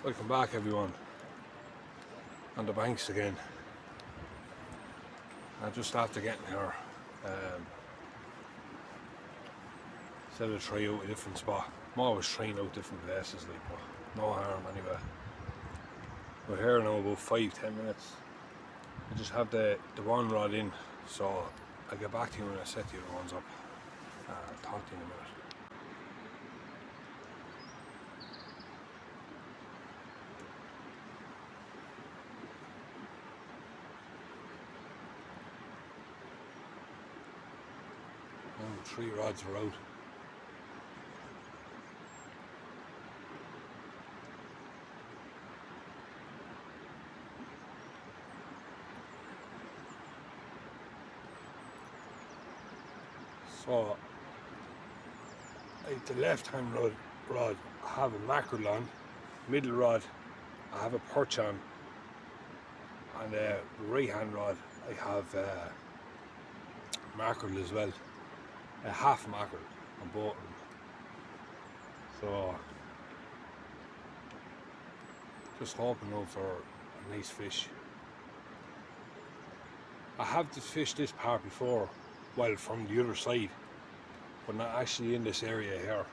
Welcome back everyone, on the banks again. I just after getting here, said I'd try out a different spot. I'm always trying out different places, like, but no harm anyway. We're here now about 5-10 minutes. I just have the one rod in, so I'll get back to you when I set the other ones up. I'll talk to you in a minute. Oh, 3 rods are out. So, the left hand rod I have a mackerel on, middle rod I have a perch on, and the right hand rod I have mackerel as well, a half mackerel on both of them. So, just hoping now for a nice fish. I have fished this part before, well, from the other side, but not actually in this area here.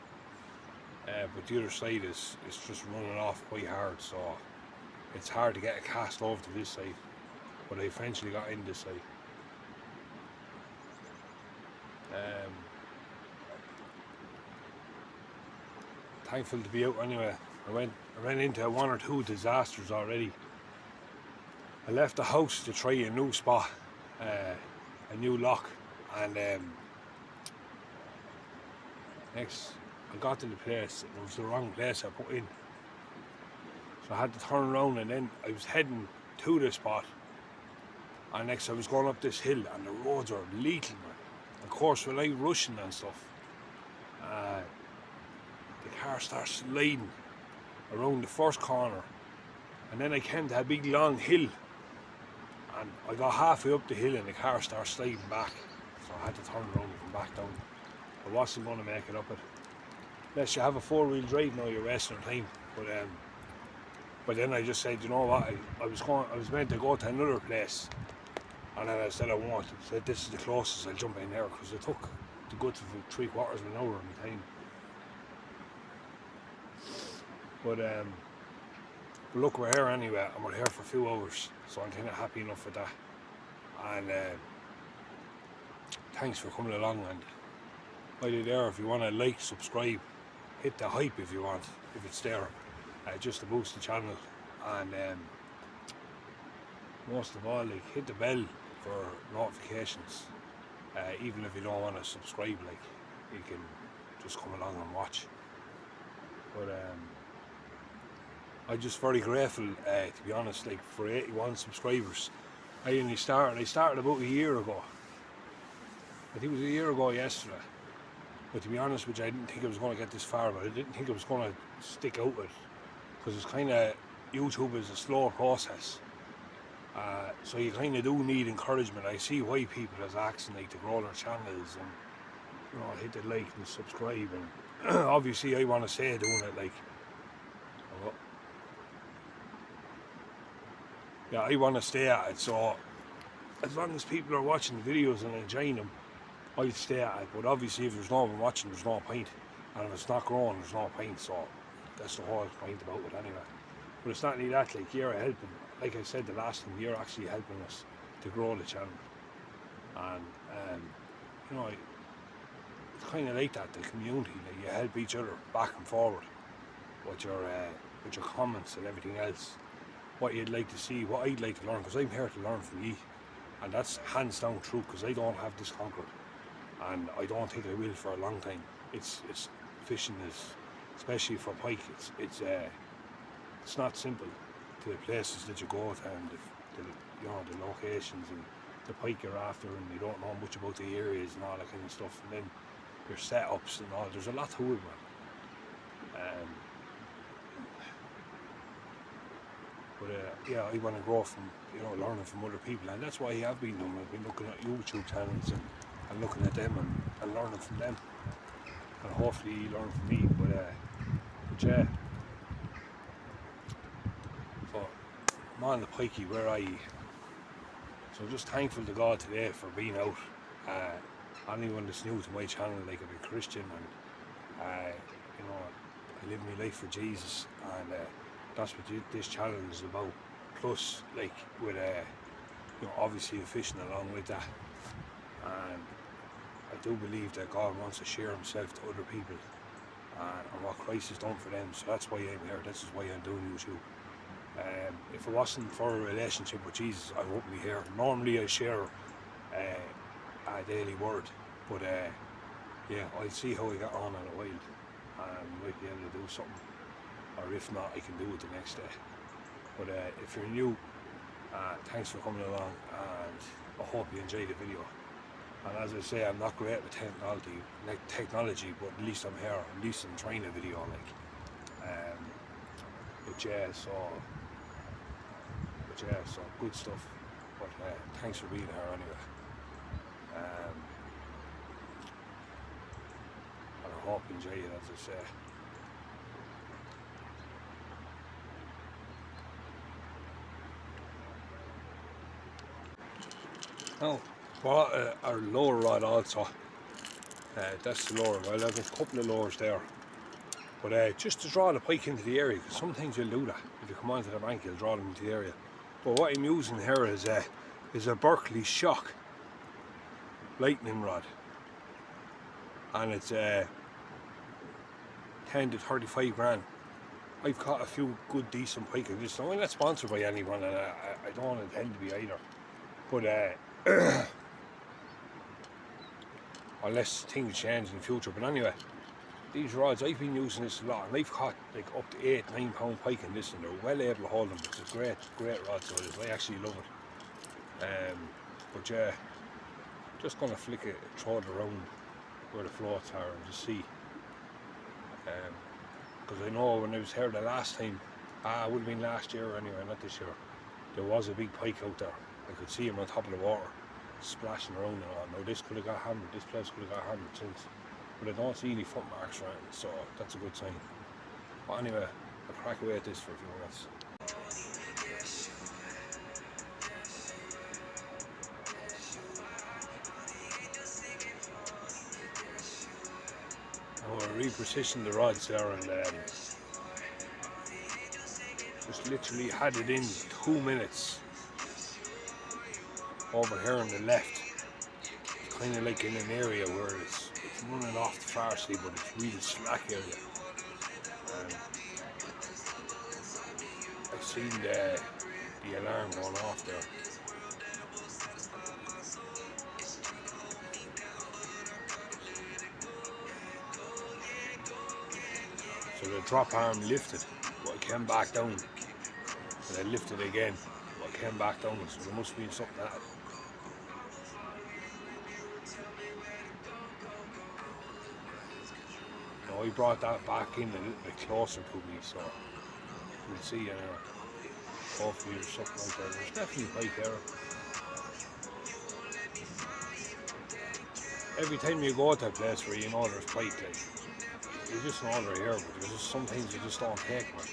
But the other side is just running off quite hard, so it's hard to get a cast over to this side. But I eventually got in this side. Thankful to be out anyway. I ran into 1 or 2 disasters already. I left the house to try a new spot, a new lock, and next I got to the place, it was the wrong place I put in. So I had to turn around, and then I was heading to the spot, and next I was going up this hill and the roads were lethal, man. Of course, when I rushing and stuff, the car starts sliding around the first corner, and then I came to a big long hill, and I got halfway up the hill and the car starts sliding back, so I had to turn around and come back down. I wasn't going to make it up it. Unless you have a 4-wheel drive now, you're wasting time. But then I just said, you know what, I was meant to go to another place, and then I said I won't. I said this is the closest I'll jump in there, because it took the good for 3/4 of an hour of my time. But look, we're here anyway, and we're here for a few hours, so I'm kind of happy enough with that. And thanks for coming along, and while you're there, if you want to like, subscribe, hit the hype if you want, if it's there, just to boost the channel. And most of all, like, hit the bell for notifications. Even if you don't want to subscribe, like, you can just come along and watch. But I'm just very grateful, to be honest, like, for 81 subscribers. I started about a year ago. I think it was a year ago yesterday. But to be honest with you, I didn't think I was going to get this far, but I didn't think I was going to stick out with it. Because it's kind of, YouTube is a slow process. So you kind of do need encouragement. I see why people is asking, like, to grow their channels and, you know, hit the like and subscribe. And obviously I want to say doing it, like, yeah, I want to stay at it. So as long as people are watching the videos and enjoying them, I'll stay at it. But obviously if there's no one watching, there's no point. And if it's not growing, there's no point. So that's the whole point about it anyway. But it's not only that, like, you're helping, like I said the last time, you're actually helping us to grow the channel. And you know, it's kind of like that, the community, like, you help each other back and forward with your comments and everything else, what you'd like to see, what I'd like to learn, because I'm here to learn from you, and that's hands down true, because I don't have this conquered, and I don't think I will for a long time. It's fishing is, especially for pike, it's not simple, to the places that you go to, and the locations and the pike you're after, and you don't know much about the areas and all that kind of stuff, and then your setups and all. There's a lot to it, man. But yeah, I want to grow from, you know, learning from other people, and that's why I have been doing. I've been looking at YouTube channels and looking at them and learning from them, and hopefully learn from me. But yeah, I'm on the Pikey where I eat. So I'm just thankful to God today for being out. Anyone that's new to my channel, like I'm a Christian, and you know, I live my life for Jesus, and that's what this channel is about. Plus, like with you know, obviously the fishing along with that, and I do believe that God wants to share Himself to other people, and what Christ has done for them. So that's why I'm here. This is why I'm doing YouTube. If it wasn't for a relationship with Jesus, I wouldn't be here. Normally I share a daily word, but yeah, I'll see how I get on in a while, and might be able to do something, or if not, I can do it the next day. But if you're new, thanks for coming along, and I hope you enjoy the video. And as I say, I'm not great with technology, but at least I'm here. At least I'm trying a video, like. But yeah, so good stuff. But thanks for being here anyway. And I hope you enjoy it, as I say. Now, bought a lower rod also. That's the lower. Well, I've a couple of lowers there. But just to draw the pike into the area, because sometimes you'll do that. If you come onto the bank, you'll draw them into the area. But what I'm using here is a Berkeley Shock lightning rod, and it's 10 to 35 grand. I've caught a few good decent pike in this. Now, I'm not sponsored by anyone, and I don't intend to be either. But unless things change in the future. But anyway, these rods, I've been using this a lot, and I've caught like up to 8-9 pound pike in this, and they're well able to hold them. It's a great rod, so I actually love it. But yeah, just gonna flick it, throw it around where the floats are, and just see. Because I know when I was here the last time, it would have been last year anyway, not this year, there was a big pike out there. I could see him on top of the water, splashing around and all. Now this could have got hammered, this place could have got hammered since. But I don't see any footmarks around, so that's a good sign. But anyway, I'll crack away at this for a few minutes. Now I repositioned the rods there, and just literally had it in 2 minutes over here on the left. Kind of like in an area where it's running off the far side, but it's really slack area. I've seen the alarm going off there. So the drop arm lifted, but it came back down. And I lifted again, but it came back down. So there must be something at it. I brought that back in a little bit closer to me, so we'll see anyway. Hopefully there's something out there. There's definitely a pike there. Every time you go to a place where you know there's pike, like, you just know they're here, but there's just sometimes you just don't take them.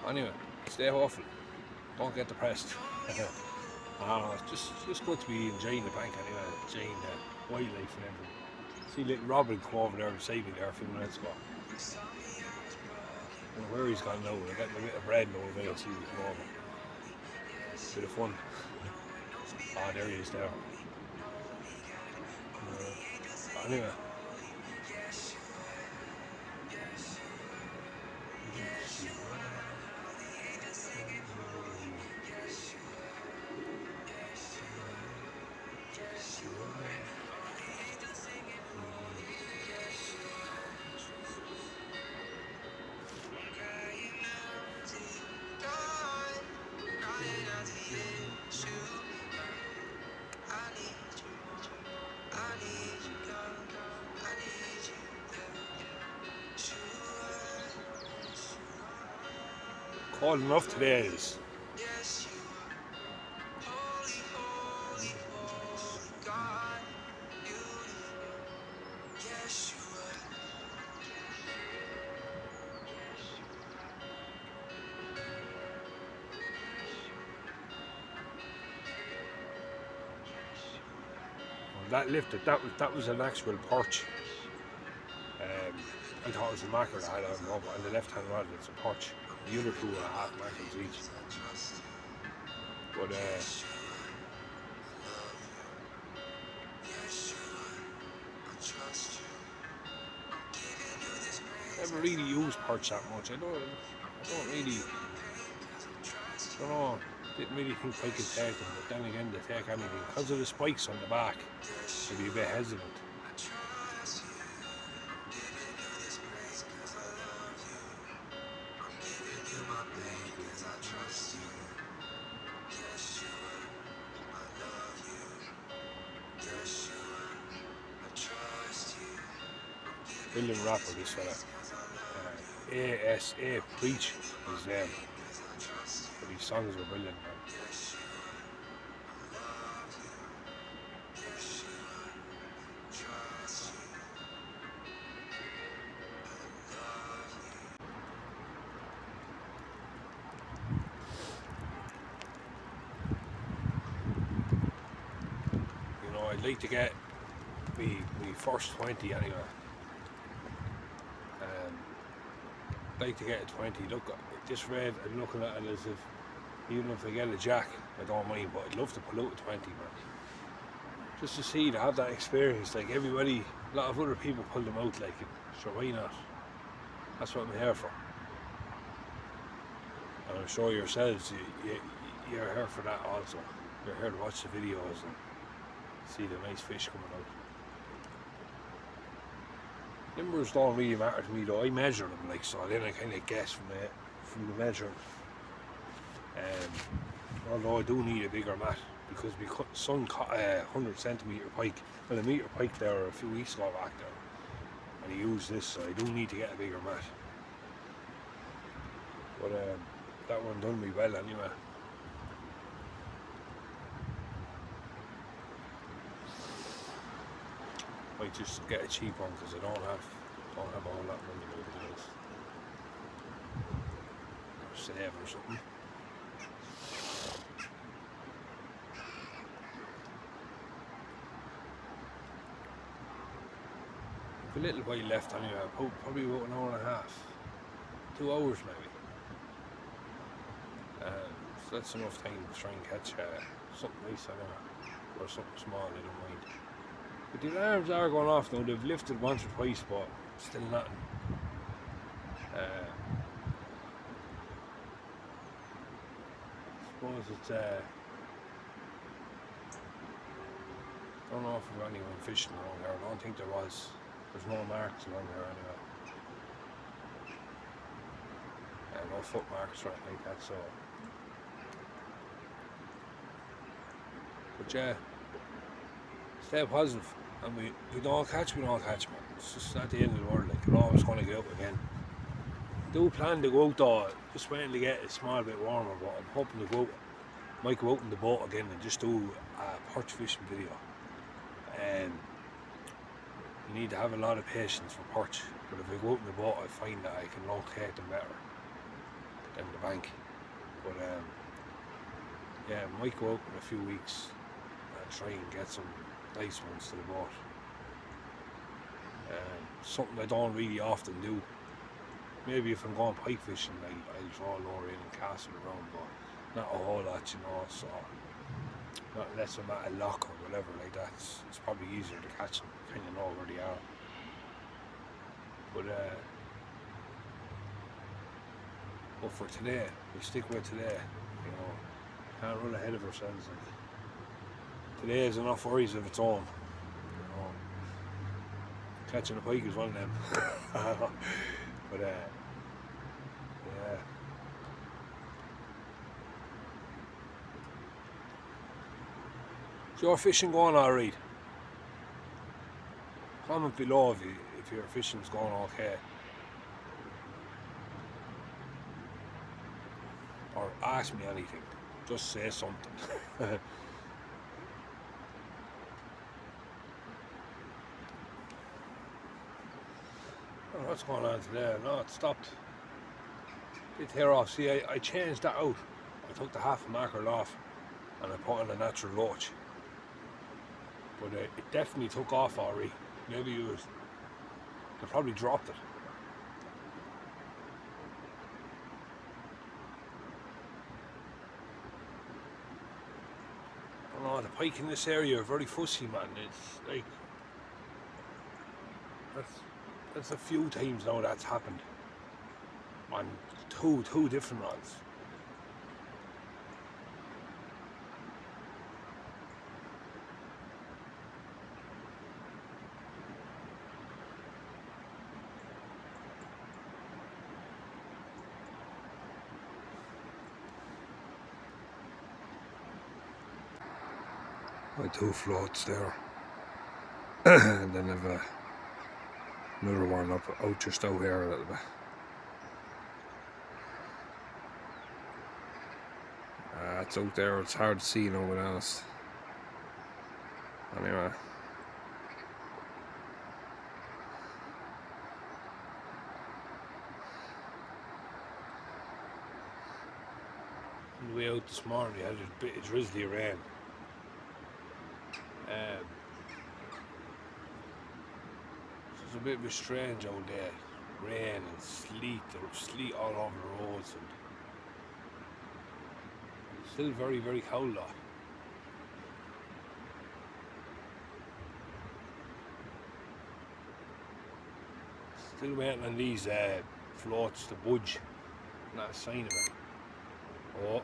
Anyway, stay hopeful. Don't get depressed. It's just good to be enjoying the bank anyway, enjoying the wildlife and everything. See little Robin come over there beside me there a few minutes ago. I don't know where he's gone now. I got a bit of bread now, I'll see him come over. Bit of fun. There he is there. Anyway. Cold enough today is. that lifted. That was an actual perch. I thought it was a mackerel that had on rub. On the left hand rod, it's a perch. The other two are half mackerels each. But never really use perch that much. I don't really. Don't know. Didn't really think I could take them, but then again, they take anything because of the spikes on the back. I'd be a bit hesitant. Brilliant rapper, this fella. ASA Preach is his name. But his songs are brilliant, man. You know, I'd like to get me first 20 anyway. I'd like to get a 20. Look, this red, I'm looking at it as if, even if I get a jack, I don't mind, but I'd love to pull out a 20, man. Just to see, to have that experience, like everybody, a lot of other people pull them out, like, sure, why not? That's what I'm here for. And I'm sure yourselves, you're here for that also. You're here to watch the videos and see the nice fish coming out. Numbers don't really matter to me though. I measure them, like, so then I kind of guess from the measuring. Although I do need a bigger mat because my son caught a 100 centimetre pike, well, a metre pike there a few weeks ago back there, and he used this, so I do need to get a bigger mat. But that one done me well anyway. Might just get a cheap one because I don't have all that money nowadays. Or save or something. A little while left anyway, probably about an hour and a half, 2 hours maybe. So that's enough time to try and catch something nice anyway, or something small, I don't mind. But the alarms are going off now. They've lifted once or twice, but still nothing. I suppose it's don't know if there's anyone fishing around here. I don't think there was. There's no marks around here anyway. No foot marks or anything like that, so. But yeah, stay positive. And we don't catch, man. It's just at the end of the world, like, you're always going to get out again. Do plan to go out though, just waiting to get a small bit warmer, but I'm hoping to go out, might go out in the boat again and just do a perch fishing video. You need to have a lot of patience for perch, but if I go out in the boat I find that I can locate them better than the bank. But yeah, I might go out in a few weeks and try and get some nice ones to the boat. Something I don't really often do. Maybe if I'm going pike fishing, I'll draw a lure in and cast it around, but not a whole lot, you know, so not unless I'm at a lock or whatever like that. It's probably easier to catch them, kind of know where they are. But for today, we stick with today, you know, can't run ahead of ourselves. Like, today is enough worries of its own, you know. Catching a pike is one of them. But yeah. Is your fishing going alright? Comment below if your fishing's going okay. Or ask me anything. Just say something. What's going on today? No, it stopped. Did tear off. See, I changed that out. I took the half a mackerel off and I put on a natural loach. But it definitely took off already. Maybe they probably dropped it. I don't know, the pike in this area are very fussy, man. It's like, that's a few times now that's happened on two different rods. My two floats there, and then I've another one out just out here a little bit. It's out there, it's hard to see no one else. Anyway. On the way out this morning, we had a bit of drizzly rain. It's a bit of a strange out there. Rain and sleet, there was sleet all over the roads, and still very, very cold though. Still waiting on these floats to budge. Not a sign of it. Oh.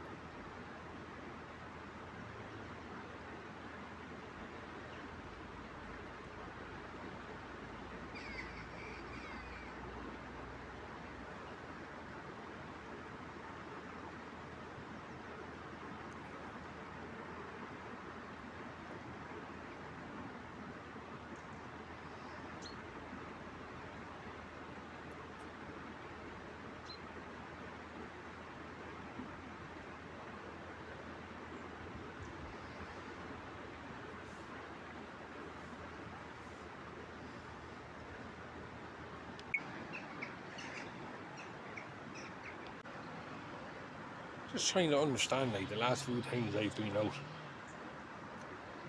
Just trying to understand, like, the last few times I've been out,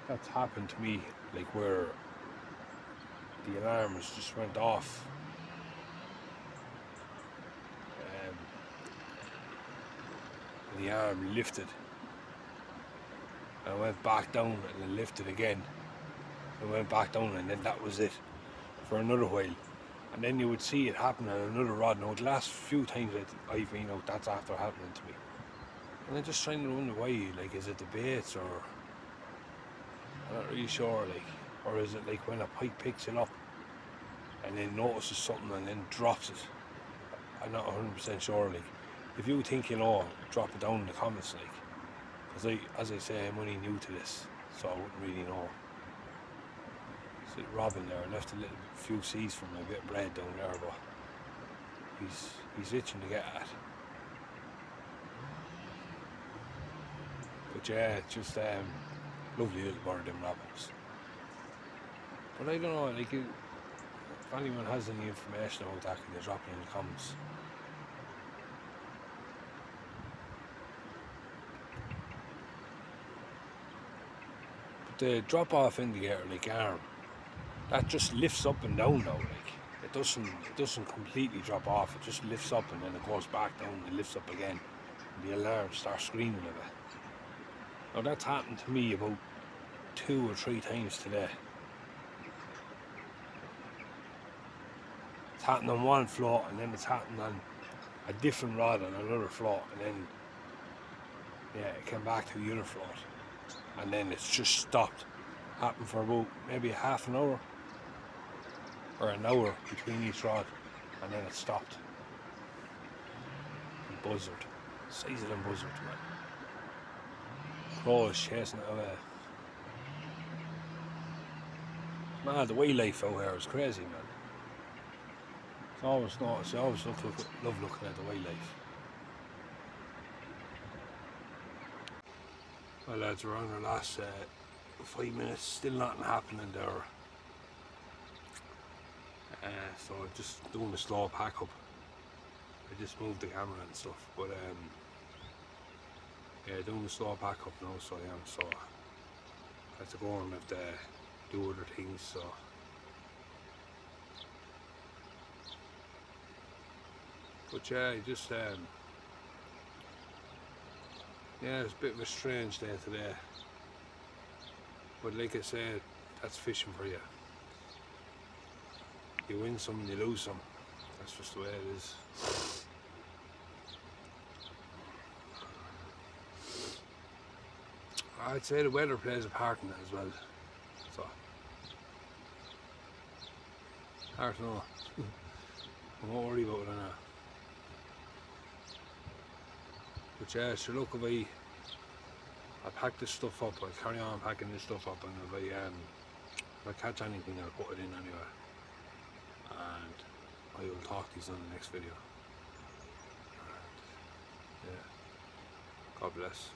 that's happened to me, like where the alarms just went off. The arm lifted. I went back down and then lifted again. I went back down and then that was it for another while. And then you would see it happen on another rod. Now the last few times I've been out, that's after happening to me. And I'm just trying to wonder why, like, is it the baits, or I'm not really sure, like, or is it like when a pike picks it up and then notices something and then drops it? I'm not 100% sure, like. If you think you know, drop it down in the comments, like, because as I say, I'm only new to this, so I wouldn't really know. See Robin there, I left a few seeds from a bit of bread down there, but he's itching to get at. But yeah, it's just lovely little bird, them robins. But I don't know, like, if anyone has any information about that, can they drop it in the comments? But the drop off indicator, like arm, that just lifts up and down now, like. It doesn't completely drop off, it just lifts up and then it goes back down and lifts up again. And the alarm starts screaming a bit. Now that's happened to me about 2 or 3 times today. It's happened on one float and then it's happened on a different rod on another float, and then it came back to the other float and then it's just stopped. Happened for about maybe a half an hour or an hour between each rod, and then it stopped. And buzzard, size of them buzzards, man. Crow is chasing it away. Man, the wildlife out here is crazy, man. It's always noticed, I always love looking at the wildlife. Well, lads, we're on our last 5 minutes, still nothing happening there. So just doing a slow pack up. I just moved the camera and stuff, but doing the slow pack up now, so I am. So I have to go and have the do other things. So but yeah, just yeah, it's a bit of a strange day today. But like I said, that's fishing for you. You win some and you lose some. That's just the way it is. I'd say the weather plays a part in that as well. So hard to know. I won't worry about it now. But yeah, sure, look, if I pack this stuff up, I'll carry on packing this stuff up, and if I catch anything, I'll put it in anyway. And I will talk to you on the next video. And yeah, God bless.